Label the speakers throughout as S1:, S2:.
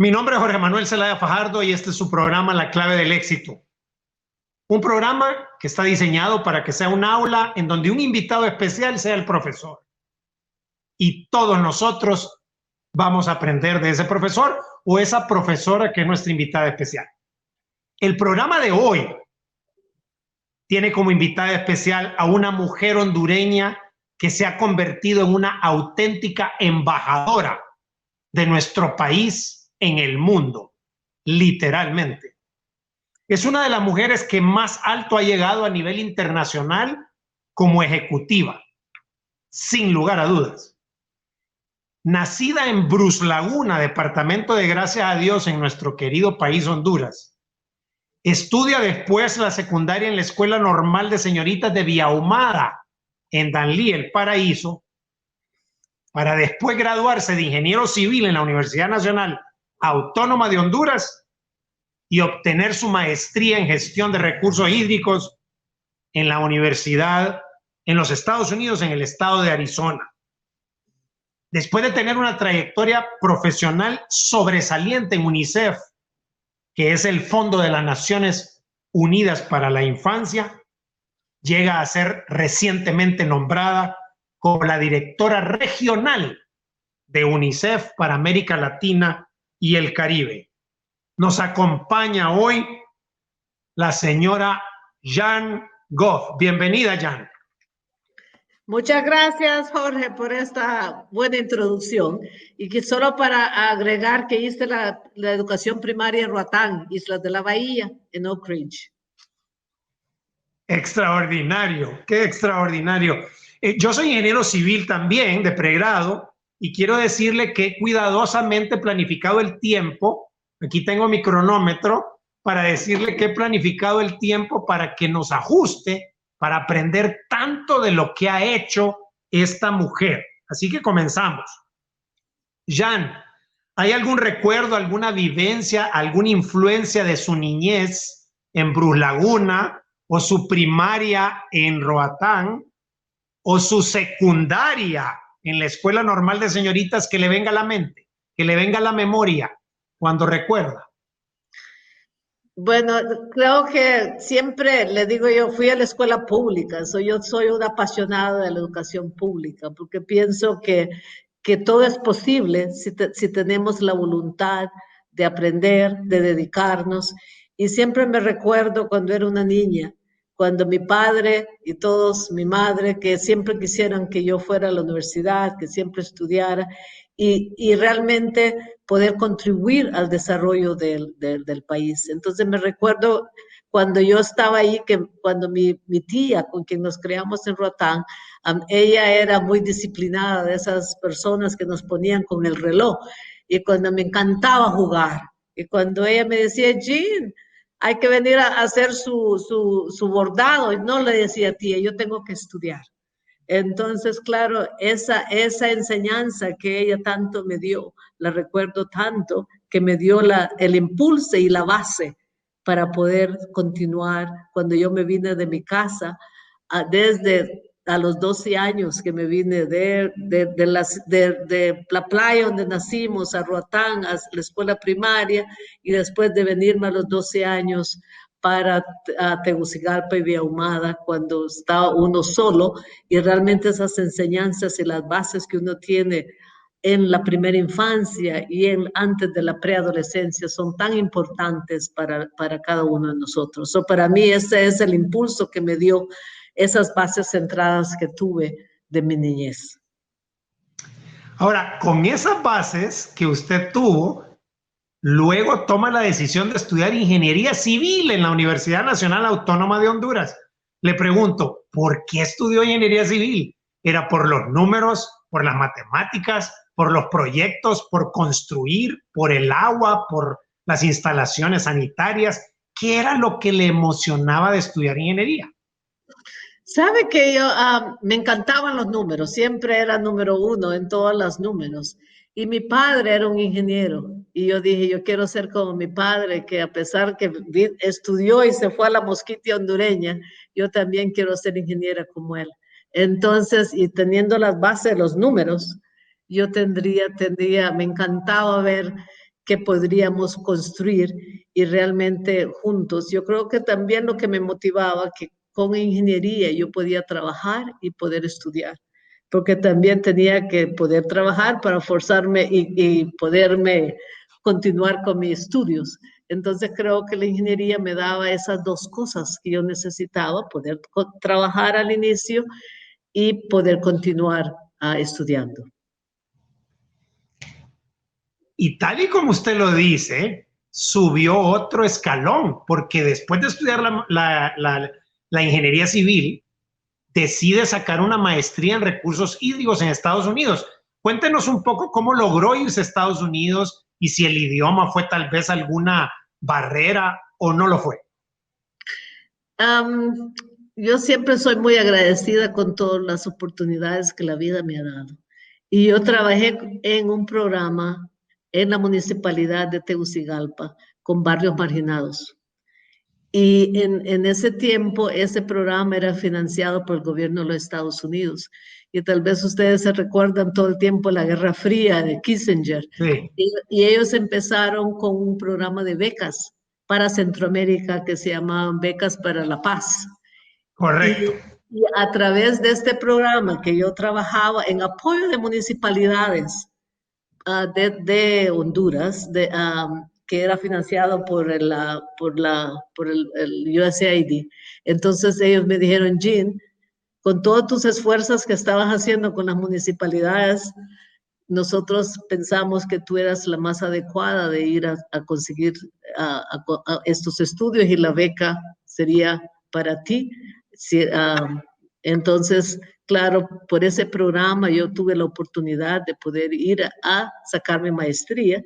S1: Mi nombre es Jorge Manuel Zelaya Fajardo y este es su programa La Clave del Éxito. Un programa que está diseñado para que sea un aula en donde un invitado especial sea el profesor. Y todos nosotros vamos a aprender de ese profesor o esa profesora que es nuestra invitada especial. El programa de hoy tiene como invitada especial a una mujer hondureña que se ha convertido en una auténtica embajadora de nuestro país en el mundo, literalmente. Es una de las mujeres que más alto ha llegado a nivel internacional como ejecutiva, sin lugar a dudas. Nacida en Bruslaguna, departamento de Gracias a Dios en nuestro querido país Honduras, estudia después la secundaria en la Escuela Normal de Señoritas de Villahumada, en Danlí, El Paraíso, para después graduarse de ingeniero civil en la Universidad Nacional Autónoma de Honduras y obtener su maestría en gestión de recursos hídricos en la universidad en los Estados Unidos, en el estado de Arizona. Después de tener una trayectoria profesional sobresaliente en UNICEF, que es el Fondo de las Naciones Unidas para la Infancia, llega a ser recientemente nombrada como la directora regional de UNICEF para América Latina y el Caribe. Nos acompaña hoy la señora Jan Goff. Bienvenida, Jan.
S2: Muchas gracias, Jorge, por esta buena introducción. Y que solo para agregar que hice la educación primaria en Roatán, Islas de la Bahía, en Oak Ridge.
S1: Extraordinario, qué extraordinario. Yo soy ingeniero civil también, de pregrado, y quiero decirle que he cuidadosamente planificado el tiempo. Aquí tengo mi cronómetro para decirle que he planificado el tiempo para que nos ajuste, para aprender tanto de lo que ha hecho esta mujer. Así que comenzamos. Jan, ¿hay algún recuerdo, alguna vivencia, alguna influencia de su niñez en Bruslaguna o su primaria en Roatán o su secundaria en la Escuela Normal de Señoritas que le venga a la mente, que le venga a la memoria cuando recuerda?
S2: Bueno, creo que siempre le digo yo, fui a la escuela pública, yo soy una apasionada de la educación pública, porque pienso que todo es posible si tenemos la voluntad de aprender, de dedicarnos. Y siempre me recuerdo cuando era una niña, cuando mi padre y todos, mi madre, que siempre quisieran que yo fuera a la universidad, que siempre estudiara, y realmente poder contribuir al desarrollo del país. Entonces me recuerdo cuando yo estaba ahí, que cuando mi tía, con quien nos criamos en Roatán, ella era muy disciplinada, de esas personas que nos ponían con el reloj, y cuando me encantaba jugar, y cuando ella me decía, Jean, hay que venir a hacer su bordado, y no le decía, tía, yo tengo que estudiar. Entonces, claro, esa enseñanza que ella tanto me dio, la recuerdo tanto, que me dio el impulso y la base para poder continuar. Cuando yo me vine de mi casa, desde a los 12 años que me vine de la playa donde nacimos, a Roatán, a la escuela primaria, y después de venirme a los 12 años para Tegucigalpa y Villahumada, cuando está uno solo, y realmente esas enseñanzas y las bases que uno tiene en la primera infancia y antes de la preadolescencia son tan importantes para cada uno de nosotros. Para mí ese es el impulso que me dio esas bases centradas que tuve de mi niñez.
S1: Ahora, con esas bases que usted tuvo, luego toma la decisión de estudiar ingeniería civil en la Universidad Nacional Autónoma de Honduras. Le pregunto, ¿por qué estudió ingeniería civil? ¿Era por los números, por las matemáticas, por los proyectos, por construir, por el agua, por las instalaciones sanitarias? ¿Qué era lo que le emocionaba de estudiar ingeniería?
S2: Sabe que yo me encantaban los números, siempre era número uno en todos los números. Y mi padre era un ingeniero. Y yo dije, yo quiero ser como mi padre, que a pesar que estudió y se fue a la Mosquitia hondureña, yo también quiero ser ingeniera como él. Entonces, y teniendo las bases de los números, yo me encantaba ver que podríamos construir y realmente juntos. Yo creo que también lo que me motivaba, que con ingeniería yo podía trabajar y poder estudiar, porque también tenía que poder trabajar para forzarme y poderme continuar con mis estudios. Entonces creo que la ingeniería me daba esas dos cosas que yo necesitaba, poder trabajar al inicio y poder continuar estudiando.
S1: Y tal y como usted lo dice, subió otro escalón, porque después de estudiar la ingeniería civil, decide sacar una maestría en recursos hídricos en Estados Unidos. Cuéntenos un poco cómo logró irse a Estados Unidos y si el idioma fue tal vez alguna barrera o no lo fue.
S2: Yo siempre soy muy agradecida con todas las oportunidades que la vida me ha dado. Y yo trabajé en un programa en la municipalidad de Tegucigalpa con barrios marginados. Y en ese tiempo, ese programa era financiado por el gobierno de los Estados Unidos. Y tal vez ustedes se recuerdan todo el tiempo la Guerra Fría de Kissinger.
S1: Sí.
S2: Y ellos empezaron con un programa de becas para Centroamérica que se llamaban Becas para la Paz.
S1: Correcto.
S2: Y a través de este programa que yo trabajaba en apoyo de municipalidades de Honduras, que era financiado por el USAID. Entonces ellos me dijeron, Jean, con todos tus esfuerzos que estabas haciendo con las municipalidades, nosotros pensamos que tú eras la más adecuada de ir a conseguir estos estudios y la beca sería para ti. Sí, entonces, claro, por ese programa yo tuve la oportunidad de poder ir a sacar mi maestría,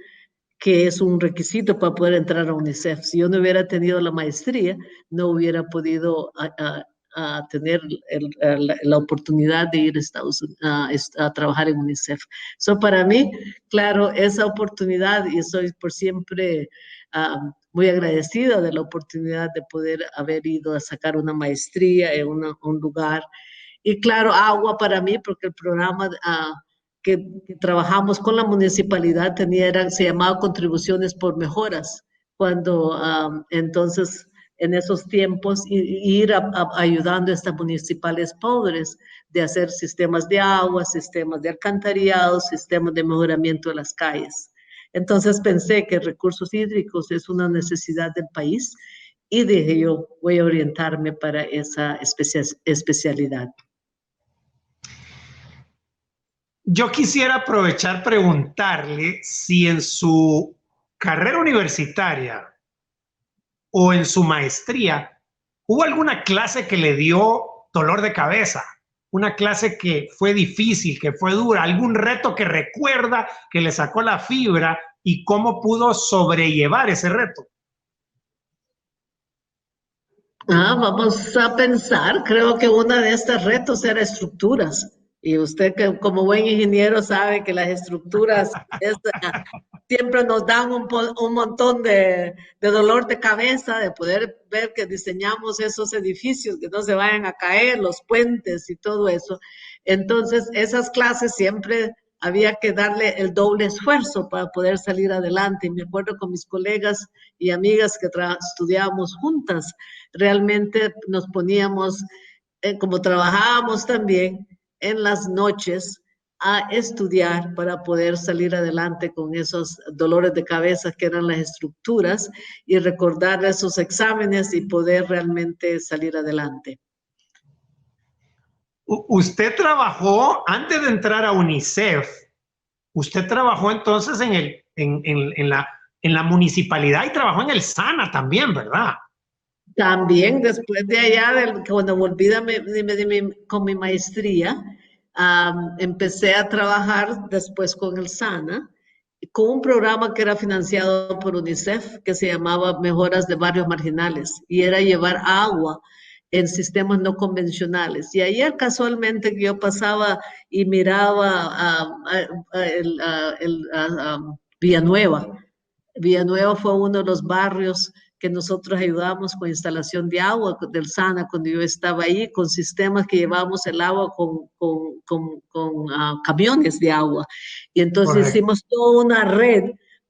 S2: que es un requisito para poder entrar a UNICEF. Si yo no hubiera tenido la maestría, no hubiera podido a tener la oportunidad de ir a Estados Unidos a trabajar en UNICEF. So, para mí, claro, esa oportunidad, y soy por siempre muy agradecida de la oportunidad de poder haber ido a sacar una maestría en un lugar. Y claro, agua para mí, porque el programa que trabajamos con la municipalidad se llamaba Contribuciones por Mejoras, cuando entonces en esos tiempos ir ayudando a estas municipales pobres de hacer sistemas de agua, sistemas de alcantarillado, sistemas de mejoramiento de las calles. Entonces pensé que recursos hídricos es una necesidad del país y dije yo, voy a orientarme para esa especialidad.
S1: Yo quisiera aprovechar preguntarle si en su carrera universitaria o en su maestría hubo alguna clase que le dio dolor de cabeza, una clase que fue difícil, que fue dura, algún reto que recuerda que le sacó la fibra y cómo pudo sobrellevar ese reto.
S2: Vamos a pensar, creo que uno de estos retos era estructuras. Y usted que como buen ingeniero sabe que las estructuras siempre nos dan un montón de dolor de cabeza, de poder ver que diseñamos esos edificios, que no se vayan a caer, los puentes y todo eso. Entonces, esas clases siempre había que darle el doble esfuerzo para poder salir adelante. Y me acuerdo con mis colegas y amigas que estudiábamos juntas, realmente nos poníamos, como trabajábamos también en las noches, a estudiar para poder salir adelante con esos dolores de cabeza que eran las estructuras y recordar esos exámenes y poder realmente salir adelante.
S1: Usted trabajó, antes de entrar a UNICEF, usted trabajó entonces en la municipalidad y trabajó en el SANA también, ¿verdad?
S2: También después de allá, cuando volví con mi maestría, empecé a trabajar después con el SANA, con un programa que era financiado por UNICEF, que se llamaba Mejoras de Barrios Marginales, y era llevar agua en sistemas no convencionales. Y ayer casualmente yo pasaba y miraba Villanueva. Villanueva fue uno de los barrios que nosotros ayudamos con instalación de agua del SANA cuando yo estaba ahí, con sistemas que llevamos el agua con camiones de agua. Y entonces hicimos toda una red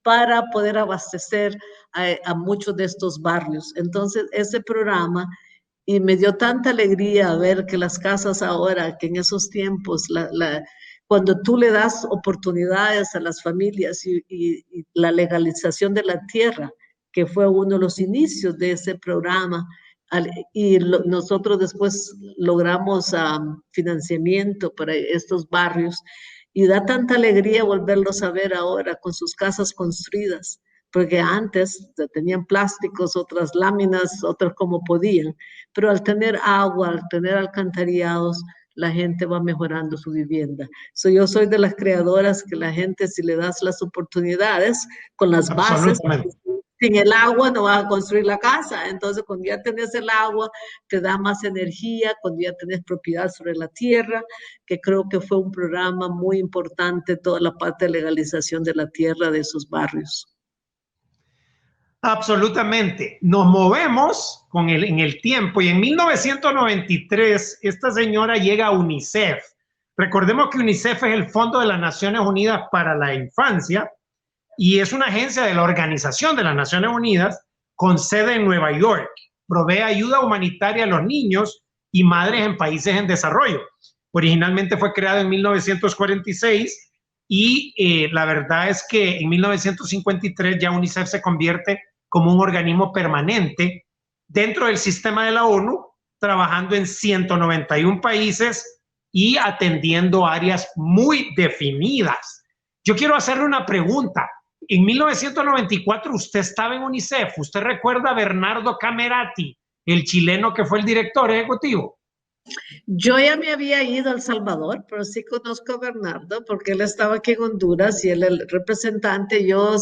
S2: para poder abastecer a muchos de estos barrios. Entonces, ese programa, y me dio tanta alegría ver que las casas ahora, que en esos tiempos, cuando tú le das oportunidades a las familias y la legalización de la tierra, que fue uno de los inicios de ese programa, y nosotros después logramos financiamiento para estos barrios, y da tanta alegría volverlos a ver ahora con sus casas construidas, porque antes tenían plásticos, otras láminas, otras como podían, pero al tener agua, al tener alcantarillados, la gente va mejorando su vivienda. Yo soy de las creadoras que la gente, si le das las oportunidades con las bases, sin el agua no vas a construir la casa. Entonces, cuando ya tenés el agua, te da más energía, cuando ya tenés propiedad sobre la tierra, que creo que fue un programa muy importante, toda la parte de legalización de la tierra de esos barrios.
S1: Absolutamente. Nos movemos en el tiempo y en 1993 esta señora llega a UNICEF. Recordemos que UNICEF es el Fondo de las Naciones Unidas para la Infancia y es una agencia de la Organización de las Naciones Unidas con sede en Nueva York. Provee ayuda humanitaria a los niños y madres en países en desarrollo. Originalmente fue creado en 1946 y la verdad es que en 1953 ya UNICEF se convierte como un organismo permanente dentro del sistema de la ONU, trabajando en 191 países y atendiendo áreas muy definidas. Yo quiero hacerle una pregunta. En 1994 usted estaba en UNICEF. ¿Usted recuerda a Bernardo Camerati, el chileno que fue el director ejecutivo?
S2: Yo ya me había ido a El Salvador, pero sí conozco a Bernardo porque él estaba aquí en Honduras y él el representante. Yo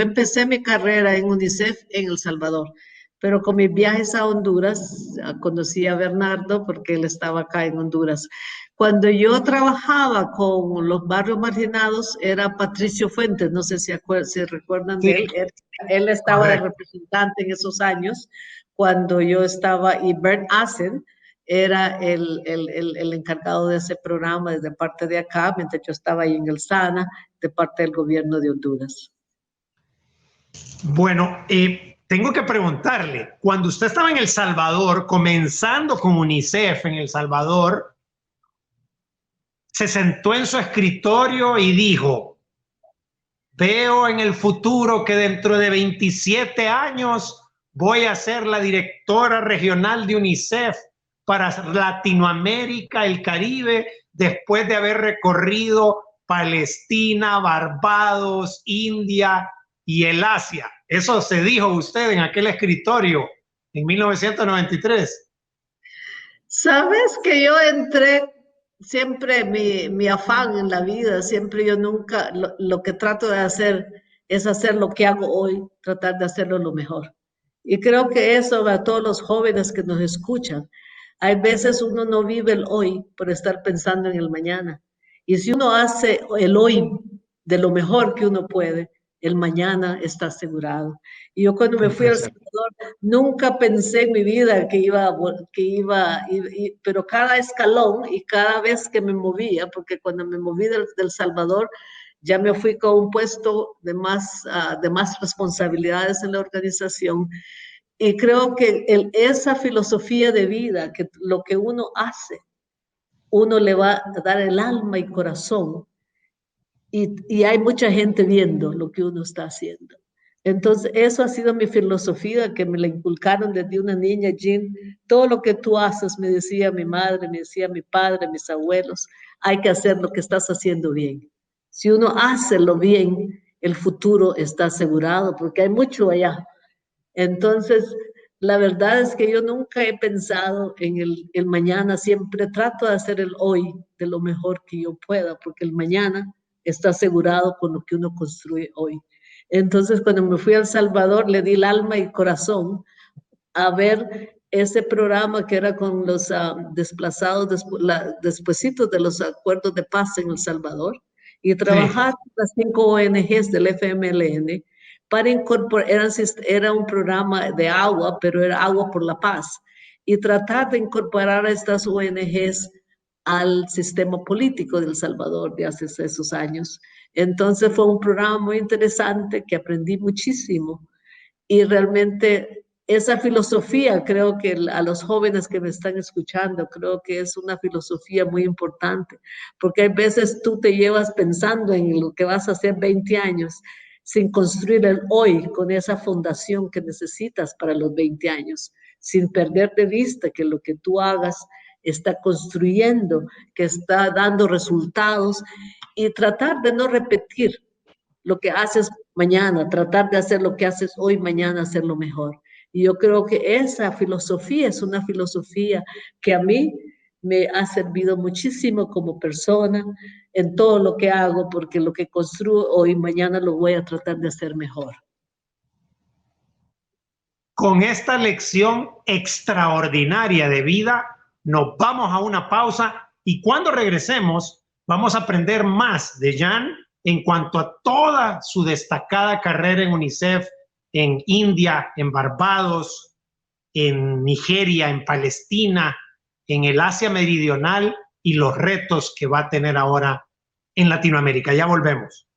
S2: empecé mi carrera en UNICEF en El Salvador, pero con mis viajes a Honduras conocí a Bernardo porque él estaba acá en Honduras. Cuando yo trabajaba con los barrios marginados era Patricio Fuentes, no sé si recuerdan de él. Él estaba de representante en esos años cuando yo estaba, y Bert Asen era el encargado de ese programa desde parte de acá, mientras yo estaba ahí en el SANA, de parte del gobierno de Honduras.
S1: Bueno, tengo que preguntarle, cuando usted estaba en El Salvador, comenzando con UNICEF en El Salvador, se sentó en su escritorio y dijo, veo en el futuro que dentro de 27 años voy a ser la directora regional de UNICEF para Latinoamérica, el Caribe, después de haber recorrido Palestina, Barbados, India y el Asia. Eso se dijo usted en aquel escritorio en 1993.
S2: Sabes que yo entré, siempre mi afán en la vida, siempre yo nunca, lo que trato de hacer es hacer lo que hago hoy, tratar de hacerlo lo mejor. Y creo que eso a todos los jóvenes que nos escuchan, hay veces uno no vive el hoy por estar pensando en el mañana. Y si uno hace el hoy de lo mejor que uno puede, el mañana está asegurado. Y yo cuando me fui a El Salvador, nunca pensé en mi vida pero cada escalón y cada vez que me movía, porque cuando me moví del Salvador, ya me fui con un puesto de más responsabilidades en la organización. Y creo que esa filosofía de vida, que lo que uno hace, uno le va a dar el alma y corazón. Y hay mucha gente viendo lo que uno está haciendo. Entonces, eso ha sido mi filosofía que me la inculcaron desde una niña, Jean. Todo lo que tú haces, me decía mi madre, me decía mi padre, mis abuelos, hay que hacer lo que estás haciendo bien. Si uno hace lo bien, el futuro está asegurado, porque hay mucho allá. Entonces, la verdad es que yo nunca he pensado en el mañana, siempre trato de hacer el hoy de lo mejor que yo pueda, porque el mañana está asegurado con lo que uno construye hoy. Entonces, cuando me fui a El Salvador, le di el alma y corazón a ver ese programa que era con los desplazados despuesitos de los acuerdos de paz en El Salvador y trabajar con las 5 ONGs del FMLN para incorporar, era un programa de agua, pero era agua por la paz, y tratar de incorporar a estas ONGs al sistema político de El Salvador de hace esos años. Entonces fue un programa muy interesante que aprendí muchísimo y realmente esa filosofía, creo que a los jóvenes que me están escuchando, creo que es una filosofía muy importante, porque hay veces tú te llevas pensando en lo que vas a hacer 20 años sin construir el hoy con esa fundación que necesitas para los 20 años, sin perder de vista que lo que tú hagas está construyendo, que está dando resultados y tratar de no repetir lo que haces mañana, tratar de hacer lo que haces hoy, mañana hacerlo mejor. Y yo creo que esa filosofía es una filosofía que a mí me ha servido muchísimo como persona en todo lo que hago, porque lo que construyo hoy, mañana lo voy a tratar de hacer mejor.
S1: Con esta lección extraordinaria de vida, nos vamos a una pausa y cuando regresemos vamos a aprender más de Jan en cuanto a toda su destacada carrera en UNICEF, en India, en Barbados, en Nigeria, en Palestina, en el Asia Meridional y los retos que va a tener ahora en Latinoamérica. Ya volvemos.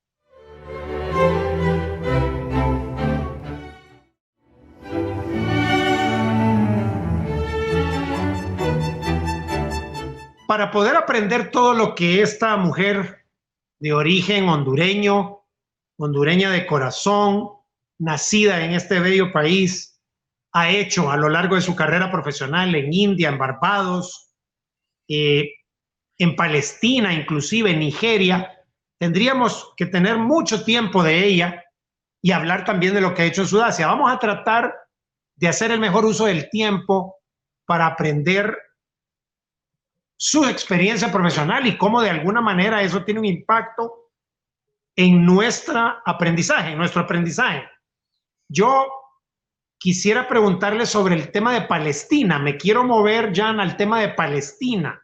S1: Para poder aprender todo lo que esta mujer de origen hondureño, hondureña de corazón, nacida en este bello país, ha hecho a lo largo de su carrera profesional en India, en Barbados, en Palestina, inclusive en Nigeria, tendríamos que tener mucho tiempo de ella y hablar también de lo que ha hecho en Sudasia. Vamos a tratar de hacer el mejor uso del tiempo para aprender su experiencia profesional y cómo de alguna manera eso tiene un impacto en nuestro aprendizaje. Yo quisiera preguntarle sobre el tema de Palestina. Me quiero mover, Jan, al tema de Palestina.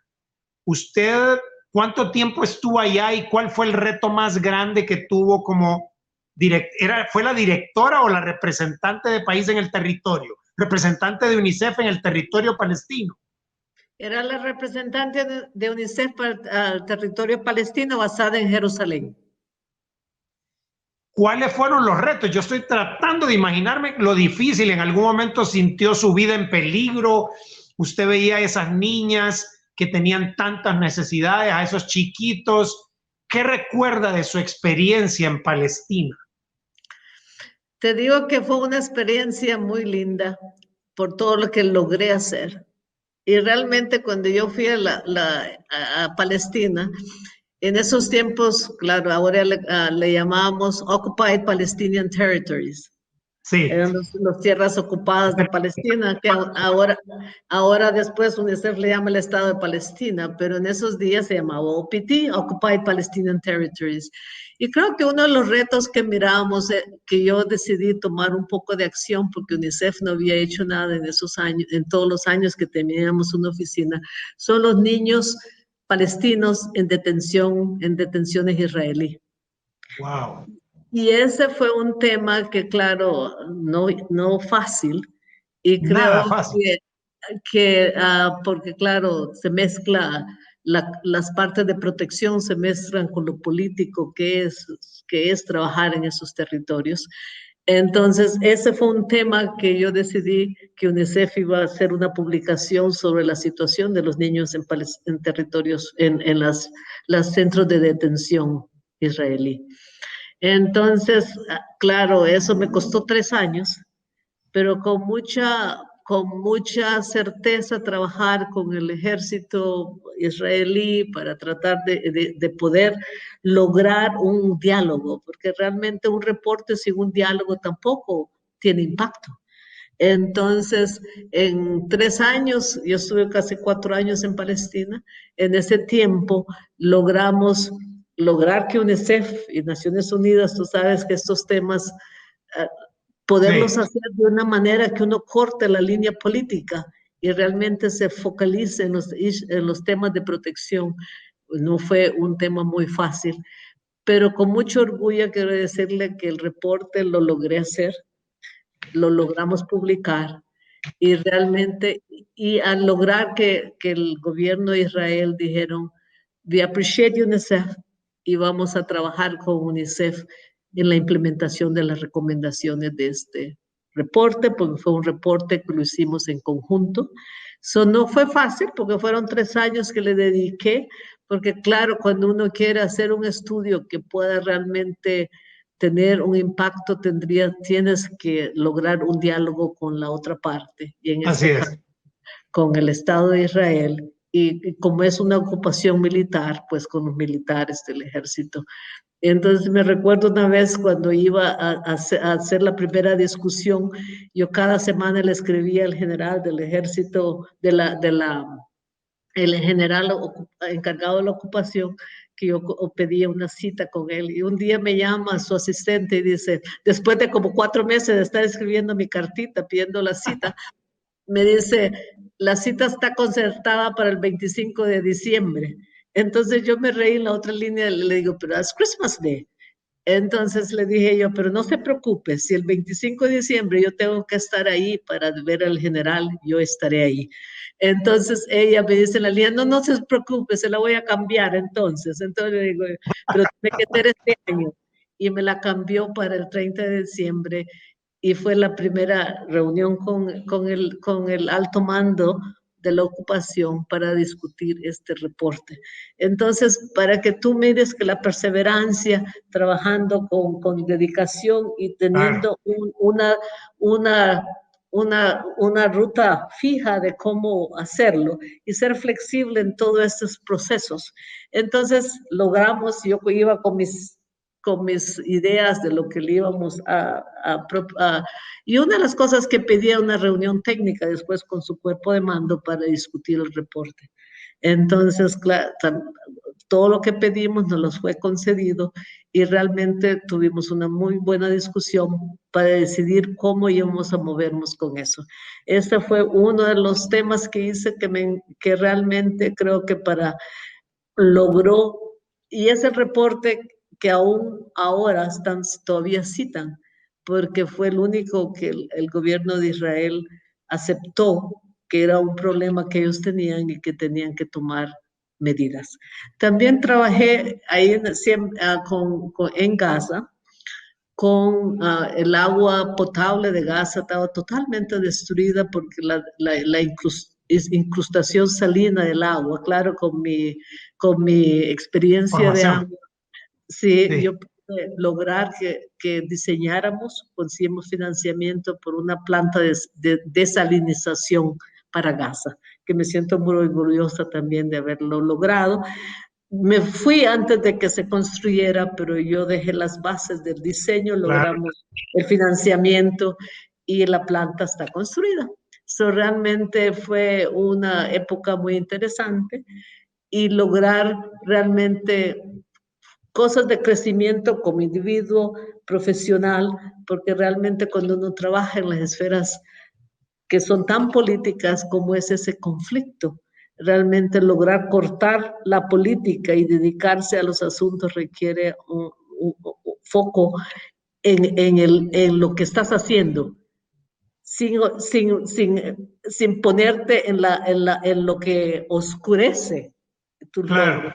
S1: ¿Usted cuánto tiempo estuvo allá y cuál fue el reto más grande que tuvo como ¿Fue la directora o la representante de país en el territorio? ¿Representante de UNICEF en el territorio palestino?
S2: Era la representante de UNICEF para el territorio palestino basada en Jerusalén.
S1: ¿Cuáles fueron los retos? Yo estoy tratando de imaginarme lo difícil. ¿En algún momento sintió su vida en peligro? ¿Usted veía a esas niñas que tenían tantas necesidades, a esos chiquitos? ¿Qué recuerda de su experiencia en Palestina?
S2: Te digo que fue una experiencia muy linda por todo lo que logré hacer. Y realmente cuando yo fui a Palestina, en esos tiempos, claro, ahora le llamábamos Occupied Palestinian Territories.
S1: Sí.
S2: Eran las tierras ocupadas de Palestina, que ahora después UNICEF le llama el Estado de Palestina, pero en esos días se llamaba OPT, Occupied Palestinian Territories. Y creo que uno de los retos que mirábamos, que yo decidí tomar un poco de acción, porque UNICEF no había hecho nada en esos años, en todos los años que teníamos una oficina, son los niños palestinos en detenciones israelí.
S1: Wow.
S2: Y ese fue un tema que, claro, no fácil. Y creo
S1: nada fácil.
S2: Porque, claro, se mezcla, las partes de protección se mezclan con lo político, que es trabajar en esos territorios. Entonces, ese fue un tema que yo decidí que UNICEF iba a hacer una publicación sobre la situación de los niños en territorios, en las centros de detención israelí. Entonces, claro, eso me costó 3 años, pero con mucha certeza trabajar con el ejército israelí para tratar de poder lograr un diálogo, porque realmente un reporte sin un diálogo tampoco tiene impacto. Entonces, en 3 años, yo estuve casi 4 años en Palestina, en ese tiempo lograr que UNICEF y Naciones Unidas, tú sabes que estos temas, poderlos hacer de una manera que uno corte la línea política y realmente se focalice en los temas de protección. No fue un tema muy fácil, pero con mucho orgullo quiero decirle que el reporte lo logré hacer, lo logramos publicar Y realmente, y al lograr que el gobierno de Israel dijeron, we appreciate UNICEF y vamos a trabajar con UNICEF en la implementación de las recomendaciones de este reporte, porque fue un reporte que lo hicimos en conjunto. Eso no fue fácil, porque fueron 3 años que le dediqué, porque claro, cuando uno quiere hacer un estudio que pueda realmente tener un impacto, tienes que lograr un diálogo con la otra parte, y en
S1: Así
S2: este caso
S1: es.
S2: con el Estado de Israel, y como es una ocupación militar, pues con los militares del ejército. Entonces me recuerdo una vez cuando iba a hacer la primera discusión, yo cada semana le escribía al general del ejército, el general encargado de la ocupación, que yo pedía una cita con él. Y un día me llama su asistente y dice, después de como 4 meses de estar escribiendo mi cartita, pidiendo la cita, me dice, la cita está concertada para el 25 de diciembre. Entonces yo me reí en la otra línea, le digo, pero es Christmas Day. Entonces le dije yo, pero no se preocupe, si el 25 de diciembre yo tengo que estar ahí para ver al general, yo estaré ahí. Entonces ella me dice en la línea, no, no se preocupe, se la voy a cambiar entonces. Entonces le digo, pero tiene que ser este año. Y me la cambió para el 30 de diciembre y fue la primera reunión con el alto mando de la ocupación para discutir este reporte. Entonces, para que tú mires que la perseverancia, trabajando con dedicación y
S1: Claro.
S2: teniendo una, una ruta fija de cómo hacerlo y ser flexible en todos estos procesos. Entonces, logramos, yo iba con mis ideas de lo que le íbamos y una de las cosas que pedía una reunión técnica después con su cuerpo de mando para discutir el reporte. Entonces, claro, todo lo que pedimos nos los fue concedido y realmente tuvimos una muy buena discusión para decidir cómo íbamos a movernos con eso. Este fue uno de los temas que hice que realmente creo que logró, y ese reporte que aún ahora todavía citan, porque fue el único que el gobierno de Israel aceptó que era un problema que ellos tenían y que tenían que tomar medidas. También trabajé ahí en Gaza con el agua potable de Gaza estaba totalmente destruida porque la incrustación salina del agua, claro, con mi experiencia de
S1: Formación.
S2: agua, sí,
S1: Sí.
S2: yo pude lograr que diseñáramos, conseguimos financiamiento por una planta de desalinización para Gaza, que me siento muy orgullosa también de haberlo logrado. Me fui antes de que se construyera, pero yo dejé las bases del diseño,
S1: Claro.
S2: logramos el financiamiento y la planta está construida. So, realmente fue una época muy interesante y lograr realmente cosas de crecimiento como individuo, profesional, porque realmente cuando uno trabaja en las esferas que son tan políticas como es ese conflicto, realmente lograr cortar la política y dedicarse a los asuntos requiere un foco en lo que estás haciendo, sin ponerte en lo que oscurece tus
S1: Claro.
S2: logros.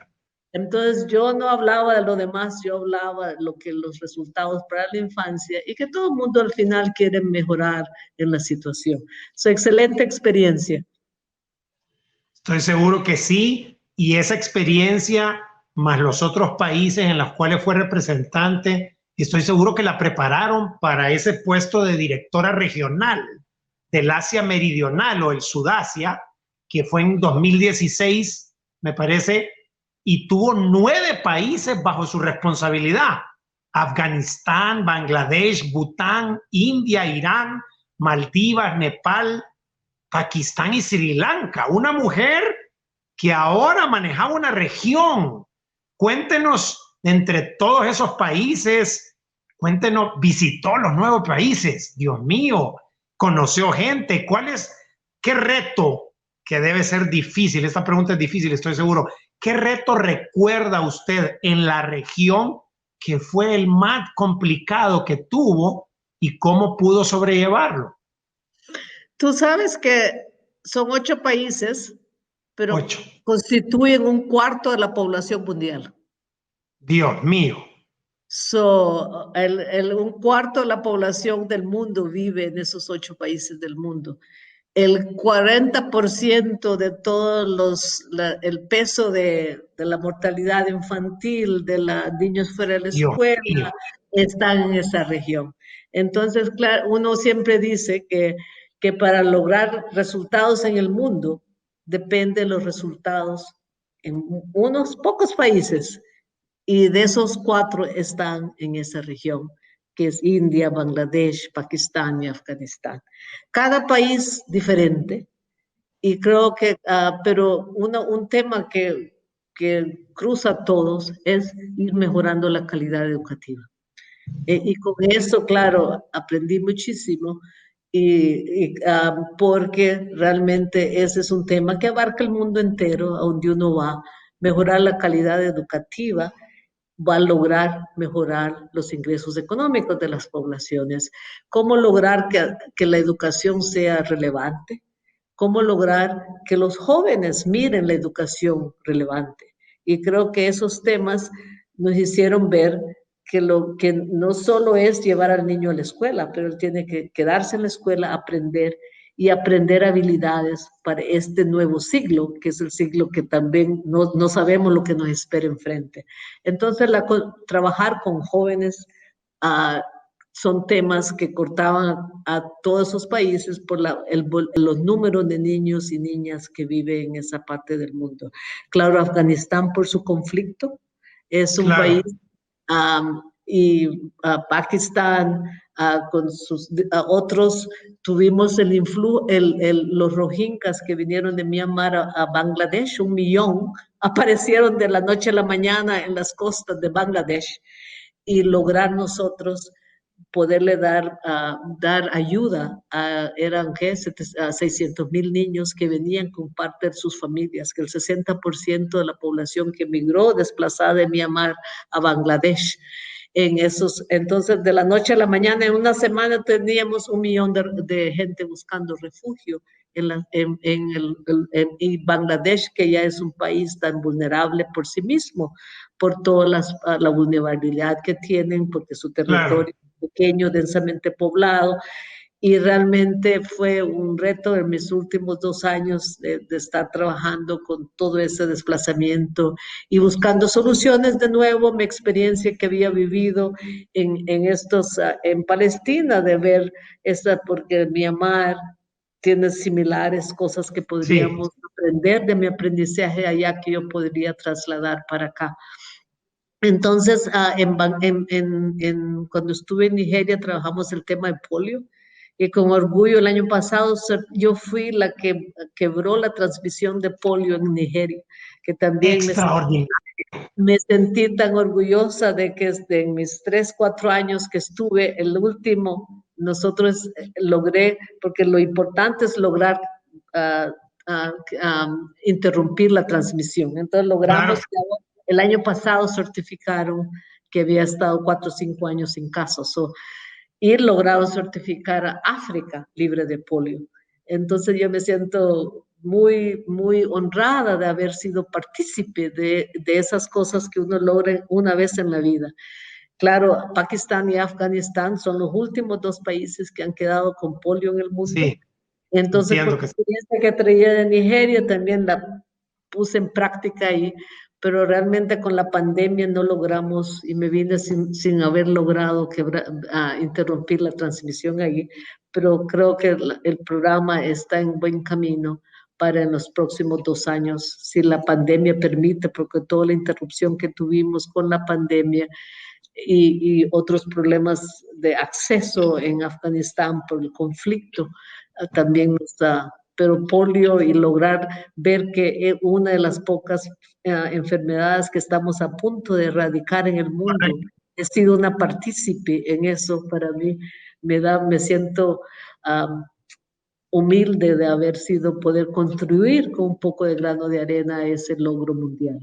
S2: Entonces yo no hablaba de lo demás, yo hablaba de los resultados para la infancia y que todo el mundo al final quiere mejorar en la situación. Su excelente experiencia.
S1: Estoy seguro que sí. Y esa experiencia, más los otros países en los cuales fue representante, estoy seguro que la prepararon para ese puesto de directora regional del Asia Meridional o el Sudasia, que fue en 2016, me parece, y tuvo 9 países bajo su responsabilidad. Afganistán, Bangladesh, Bután, India, Irán, Maldivas, Nepal, Pakistán y Sri Lanka. Una mujer que ahora manejaba una región. Cuéntenos, entre todos esos países, cuéntenos, visitó los nuevos países, Dios mío, conoció gente. ¿Qué reto que debe ser difícil? Esta pregunta es difícil, estoy seguro. ¿Qué reto recuerda usted en la región que fue el más complicado que tuvo y cómo pudo sobrellevarlo?
S2: Tú sabes que son 8 países, pero
S1: 8.
S2: constituyen un cuarto de la población mundial.
S1: Dios mío.
S2: Un cuarto de la población del mundo vive en esos 8 países del mundo. El 40% de el peso de la mortalidad infantil de los niños fuera de la
S1: Dios
S2: escuela
S1: mío.
S2: están en esa región. Entonces, claro, uno siempre dice que para lograr resultados en el mundo, depende de los resultados en unos pocos países, y de esos 4 están en esa región, que es India, Bangladesh, Pakistán y Afganistán. Cada país diferente, y creo que, pero un tema que cruza a todos es ir mejorando la calidad educativa. Y con eso, claro, aprendí muchísimo, porque realmente ese es un tema que abarca el mundo entero, a donde uno va, mejorar la calidad educativa va a lograr mejorar los ingresos económicos de las poblaciones. ¿Cómo lograr que la educación sea relevante? ¿Cómo lograr que los jóvenes miren la educación relevante? Y creo que esos temas nos hicieron ver que no solo es llevar al niño a la escuela, pero él tiene que quedarse en la escuela, aprender y aprender habilidades para este nuevo siglo, que es el siglo que también no sabemos lo que nos espera enfrente. Entonces, trabajar con jóvenes uh, son temas que cortaban a todos esos países por los números de niños y niñas que viven en esa parte del mundo. Claro, Afganistán por su conflicto es un
S1: Claro.
S2: país, y Pakistán con sus otros, tuvimos los rohingyas que vinieron de Myanmar a Bangladesh, 1 millón, aparecieron de la noche a la mañana en las costas de Bangladesh, y lograr nosotros poderle dar ayuda eran 600,000 niños que venían con parte de sus familias, que el 60% de la población que emigró desplazada de Myanmar a Bangladesh. Entonces, de la noche a la mañana, en una semana teníamos 1 millón de gente buscando refugio en Bangladesh, que ya es un país tan vulnerable por sí mismo, por toda la vulnerabilidad que tienen, porque su territorio es pequeño, densamente poblado, y realmente fue un reto en mis últimos 2 años de estar trabajando con todo ese desplazamiento y buscando soluciones. De nuevo, mi experiencia que había vivido en Palestina, de ver porque Myanmar tiene similares cosas que podríamos aprender de mi aprendizaje allá, que yo podría trasladar para acá. Entonces, cuando estuve en Nigeria, trabajamos el tema de polio, y con orgullo el año pasado yo fui la que quebró la transmisión de polio en Nigeria, que también me sentí tan orgullosa de que en mis 3, 4 años que estuve, el último, nosotros logré, porque lo importante es lograr interrumpir la transmisión. Entonces logramos que el año pasado certificaron que había estado 4 o 5 años sin casos, y lograron certificar a África libre de polio. Entonces yo me siento muy, muy honrada de haber sido partícipe de esas cosas que uno logra una vez en la vida. Claro, Pakistán y Afganistán son los últimos 2 países que han quedado con polio en el mundo.
S1: Sí,
S2: entonces, por la experiencia que traía de Nigeria, también la puse en práctica ahí, pero realmente con la pandemia no logramos, y me vine sin haber logrado interrumpir la transmisión ahí, pero creo que el programa está en buen camino para en los próximos 2 años, si la pandemia permite, porque toda la interrupción que tuvimos con la pandemia y otros problemas de acceso en Afganistán por el conflicto, también está. Pero polio, y lograr ver que una de las pocas enfermedades que estamos a punto de erradicar en el mundo, he sido una partícipe en eso. Para mí me siento humilde de poder contribuir con un poco de grano de arena a ese logro mundial.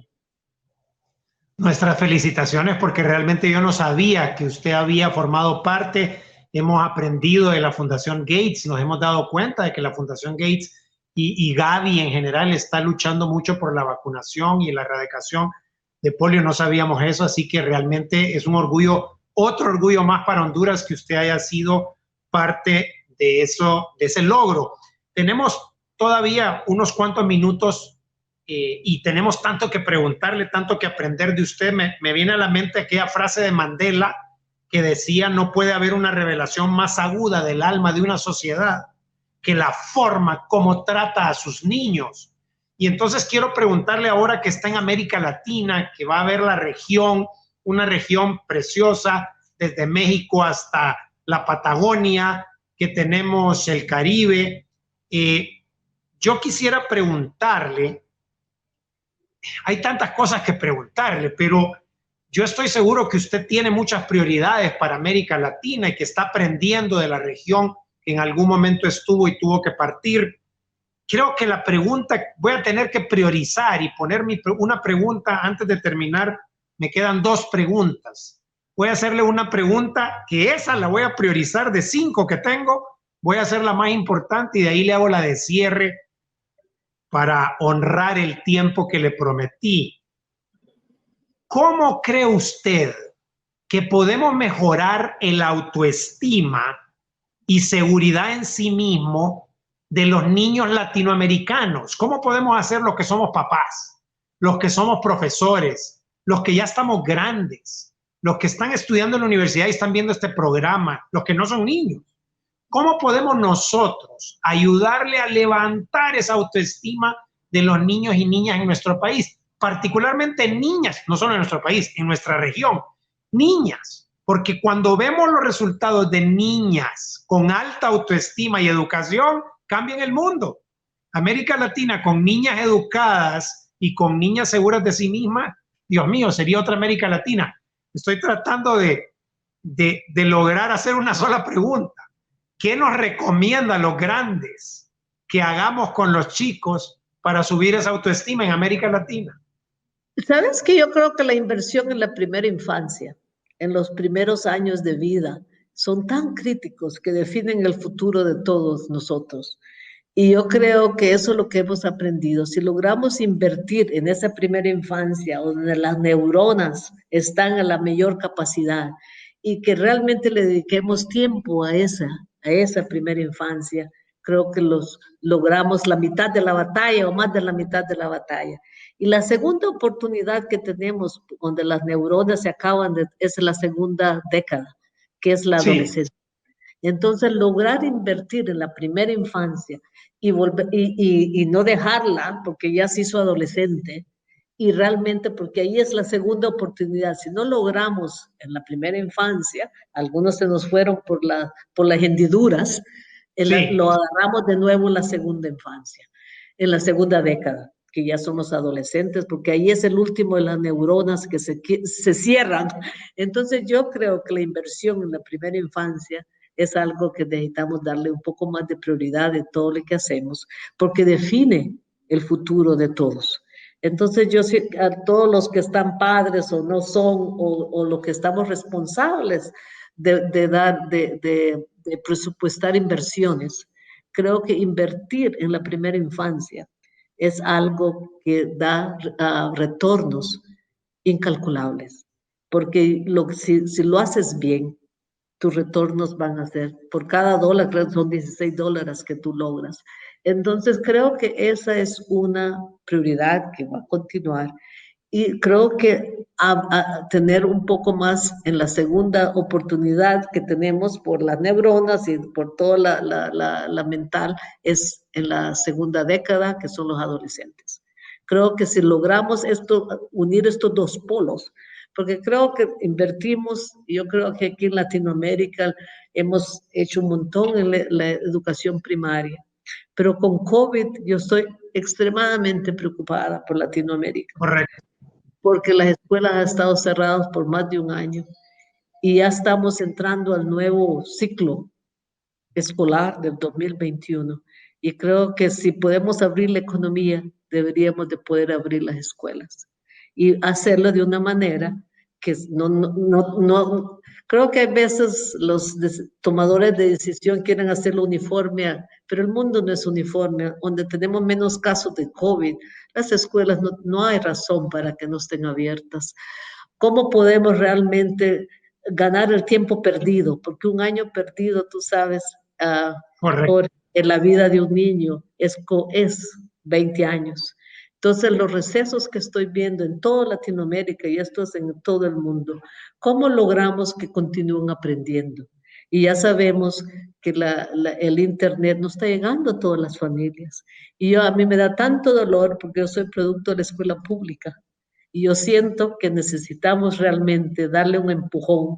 S1: Nuestras felicitaciones, porque realmente yo no sabía que usted había formado parte hemos aprendido de la Fundación Gates, nos hemos dado cuenta de que la Fundación Gates y Gavi en general está luchando mucho por la vacunación y la erradicación de polio. No sabíamos eso, así que realmente es un orgullo, otro orgullo más para Honduras que usted haya sido parte de eso, de ese logro. Tenemos todavía unos cuantos minutos y tenemos tanto que preguntarle, tanto que aprender de usted. Me viene a la mente aquella frase de Mandela que decía: no puede haber una revelación más aguda del alma de una sociedad que la forma como trata a sus niños. Y entonces quiero preguntarle, ahora que está en América Latina, que va a ver la región, una región preciosa, desde México hasta la Patagonia, que tenemos el Caribe. Yo quisiera preguntarle, hay tantas cosas que preguntarle, pero yo estoy seguro que usted tiene muchas prioridades para América Latina y que está aprendiendo de la región que en algún momento estuvo y tuvo que partir. Creo que la pregunta, voy a tener que priorizar y poner una pregunta antes de terminar. Me quedan 2 preguntas. Voy a hacerle una pregunta que esa la voy a priorizar de 5 que tengo. Voy a hacer la más importante y de ahí le hago la de cierre para honrar el tiempo que le prometí. ¿Cómo cree usted que podemos mejorar el autoestima y seguridad en sí mismo de los niños latinoamericanos? ¿Cómo podemos hacer los que somos papás, los que somos profesores, los que ya estamos grandes, los que están estudiando en la universidad y están viendo este programa, los que no son niños? ¿Cómo podemos nosotros ayudarle a levantar esa autoestima de los niños y niñas en nuestro país? Particularmente niñas, no solo en nuestro país, en nuestra región, niñas, porque cuando vemos los resultados de niñas con alta autoestima y educación, cambian el mundo. América Latina con niñas educadas y con niñas seguras de sí mismas, Dios mío, sería otra América Latina. Estoy tratando de lograr hacer una sola pregunta. ¿Qué nos recomiendan los grandes que hagamos con los chicos para subir esa autoestima en América Latina?
S2: ¿Sabes que yo creo que la inversión en la primera infancia, en los primeros años de vida, son tan críticos que definen el futuro de todos nosotros? Y yo creo que eso es lo que hemos aprendido. Si logramos invertir en esa primera infancia, donde las neuronas están a la mayor capacidad, y que realmente le dediquemos tiempo a esa primera infancia, creo que logramos la mitad de la batalla o más de la mitad de la batalla. Y la segunda oportunidad que tenemos, donde las neuronas se acaban, es la segunda década, que es la adolescencia. Entonces, lograr invertir en la primera infancia y no dejarla porque ya se hizo adolescente, y realmente porque ahí es la segunda oportunidad. Si no logramos en la primera infancia, algunos se nos fueron por las hendiduras, lo agarramos de nuevo en la segunda infancia, en la segunda década, que ya somos adolescentes, porque ahí es el último de las neuronas que se cierran. Entonces yo creo que la inversión en la primera infancia es algo que necesitamos darle un poco más de prioridad de todo lo que hacemos, porque define el futuro de todos. Entonces yo sé a todos los que están padres o no son, o los que estamos responsables de presupuestar inversiones, creo que invertir en la primera infancia es algo que da retornos incalculables, porque si lo haces bien, tus retornos van a ser, por cada dólar, creo que son $16 que tú logras. Entonces, creo que esa es una prioridad que va a continuar. Y creo que a tener un poco más en la segunda oportunidad que tenemos por las neuronas y por toda la mental, es en la segunda década, que son los adolescentes. Creo que si logramos unir estos 2 polos, porque creo que invertimos, yo creo que aquí en Latinoamérica hemos hecho un montón en la educación primaria, pero con COVID yo estoy extremadamente preocupada por Latinoamérica.
S1: Correcto.
S2: Porque las escuelas han estado cerradas por más de un año y ya estamos entrando al nuevo ciclo escolar del 2021. Y creo que si podemos abrir la economía, deberíamos de poder abrir las escuelas y hacerlo de una manera que Creo que a veces los tomadores de decisión quieren hacerlo uniforme, pero el mundo no es uniforme. Donde tenemos menos casos de COVID, las escuelas no hay razón para que no estén abiertas. ¿Cómo podemos realmente ganar el tiempo perdido? Porque un año perdido, tú sabes,
S1: Correcto.
S2: en la vida de un niño es 20 años. Entonces, los recesos que estoy viendo en toda Latinoamérica, y esto es en todo el mundo, ¿cómo logramos que continúen aprendiendo? Y ya sabemos que el Internet no está llegando a todas las familias. Y a mí me da tanto dolor porque yo soy producto de la escuela pública. Y yo siento que necesitamos realmente darle un empujón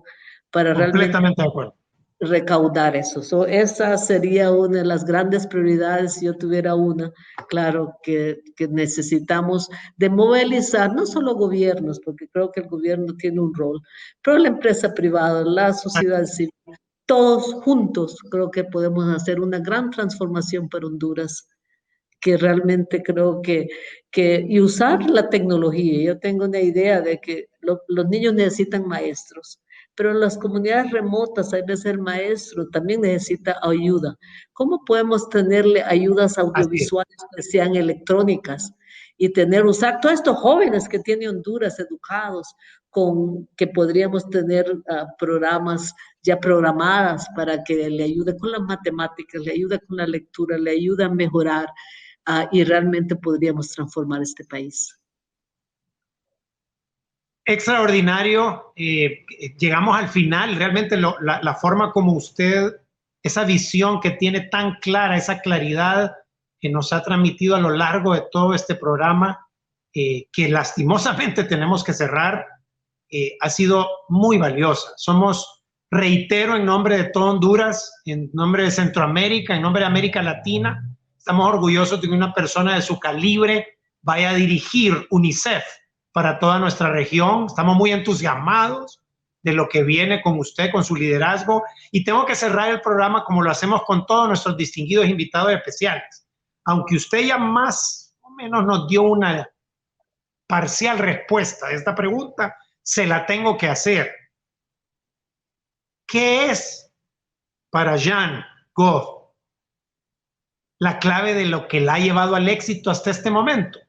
S2: para realmente
S1: Completamente de acuerdo.
S2: recaudar eso. Esa sería una de las grandes prioridades si yo tuviera una. Claro que necesitamos de movilizar no solo gobiernos, porque creo que el gobierno tiene un rol, pero la empresa privada, la sociedad civil, todos juntos creo que podemos hacer una gran transformación para Honduras, que realmente creo y usar la tecnología. Yo tengo una idea de que los niños necesitan maestros, pero en las comunidades remotas, a veces el maestro también necesita ayuda. ¿Cómo podemos tenerle ayudas
S1: Así es.
S2: audiovisuales que sean electrónicas y usar todos estos jóvenes que tiene Honduras educados, que podríamos tener programas ya programadas para que le ayude con las matemáticas, le ayude con la lectura, le ayude a mejorar y realmente podríamos transformar este país?
S1: Extraordinario. Llegamos al final. Realmente la forma como usted, esa visión que tiene tan clara, esa claridad que nos ha transmitido a lo largo de todo este programa, que lastimosamente tenemos que cerrar, ha sido muy valiosa. Somos, reitero, en nombre de todo Honduras, en nombre de Centroamérica, en nombre de América Latina, estamos orgullosos de que una persona de su calibre vaya a dirigir UNICEF para toda nuestra región. Estamos muy entusiasmados de lo que viene con usted, con su liderazgo. Y tengo que cerrar el programa como lo hacemos con todos nuestros distinguidos invitados especiales. Aunque usted ya más o menos nos dio una parcial respuesta a esta pregunta, se la tengo que hacer. ¿Qué es para Jean Goff la clave de lo que la ha llevado al éxito hasta este momento?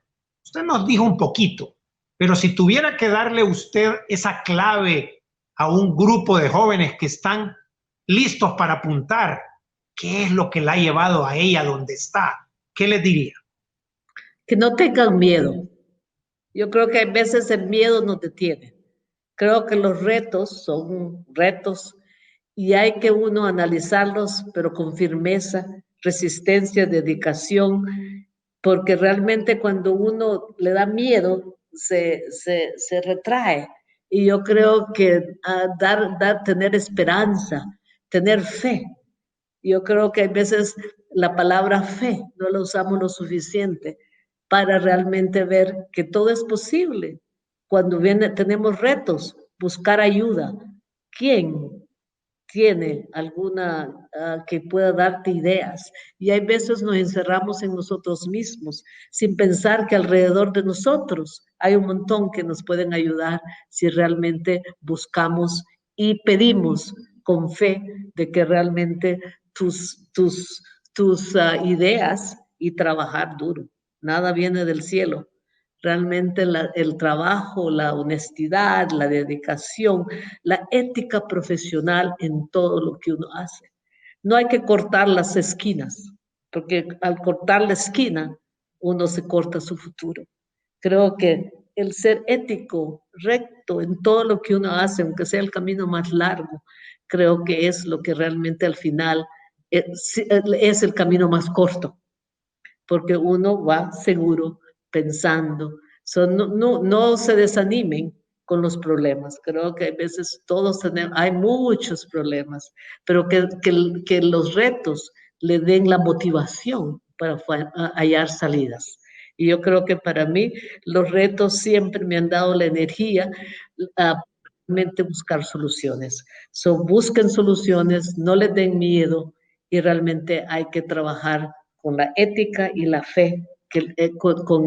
S1: Usted nos dijo un poquito, pero si tuviera que darle usted esa clave a un grupo de jóvenes que están listos para apuntar, ¿qué es lo que la ha llevado a ella donde está? ¿Qué les diría?
S2: Que no tengan miedo. Yo creo que a veces el miedo nos detiene. Creo que los retos son retos y hay que uno analizarlos, pero con firmeza, resistencia, dedicación, porque realmente cuando uno le da miedo, se retrae. Y yo creo que tener esperanza, tener fe. Yo creo que a veces la palabra fe no la usamos lo suficiente para realmente ver que todo es posible. Cuando tenemos retos, buscar ayuda. ¿Quién tiene alguna que pueda darte ideas? Y hay veces nos encerramos en nosotros mismos sin pensar que alrededor de nosotros hay un montón que nos pueden ayudar si realmente buscamos y pedimos con fe de que realmente tus ideas y trabajar duro. Nada viene del cielo. Realmente el trabajo, la honestidad, la dedicación, la ética profesional en todo lo que uno hace. No hay que cortar las esquinas, porque al cortar la esquina, uno se corta su futuro. Creo que el ser ético, recto en todo lo que uno hace, aunque sea el camino más largo, creo que es lo que realmente al final es el camino más corto, porque uno va seguro pensando. No se desanimen con los problemas. Creo que a veces todos tenemos, hay muchos problemas, pero que los retos le den la motivación para hallar salidas. Y yo creo que para mí los retos siempre me han dado la energía a realmente buscar soluciones. Busquen soluciones, no les den miedo y realmente hay que trabajar con la ética y la fe, con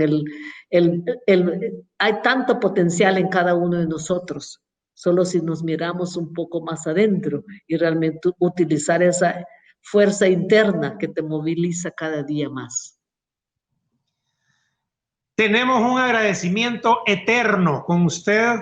S2: hay tanto potencial en cada uno de nosotros. solo si nos miramos un poco más adentro y realmente utilizar esa fuerza interna que te moviliza cada día más.
S1: Tenemos un agradecimiento eterno con usted.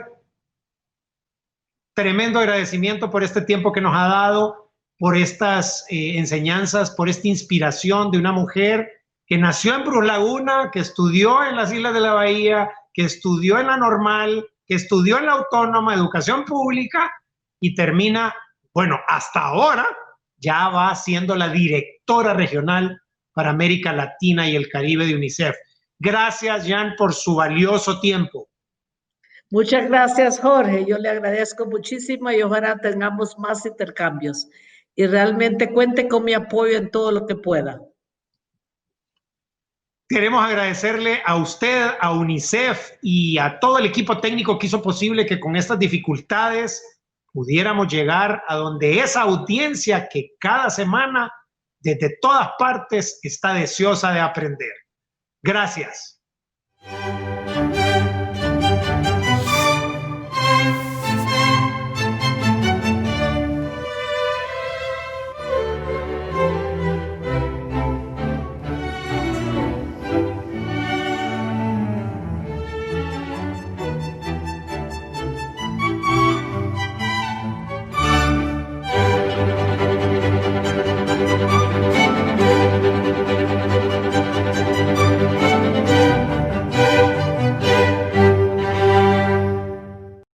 S1: Tremendo agradecimiento por este tiempo que nos ha dado, por estas enseñanzas, por esta inspiración de una mujer que nació en Bruce Laguna, que estudió en las Islas de la Bahía, que estudió en la Normal, que estudió en la Autónoma, Educación Pública, y termina, bueno, hasta ahora ya va siendo la directora regional para América Latina y el Caribe de UNICEF. Gracias, Jan, por su valioso tiempo.
S2: Muchas gracias, Jorge. Yo le agradezco muchísimo y ojalá tengamos más intercambios. Y realmente cuente con mi apoyo en todo lo que pueda.
S1: Queremos agradecerle a usted, a UNICEF y a todo el equipo técnico que hizo posible que con estas dificultades pudiéramos llegar a donde esa audiencia que cada semana desde todas partes está deseosa de aprender. Gracias.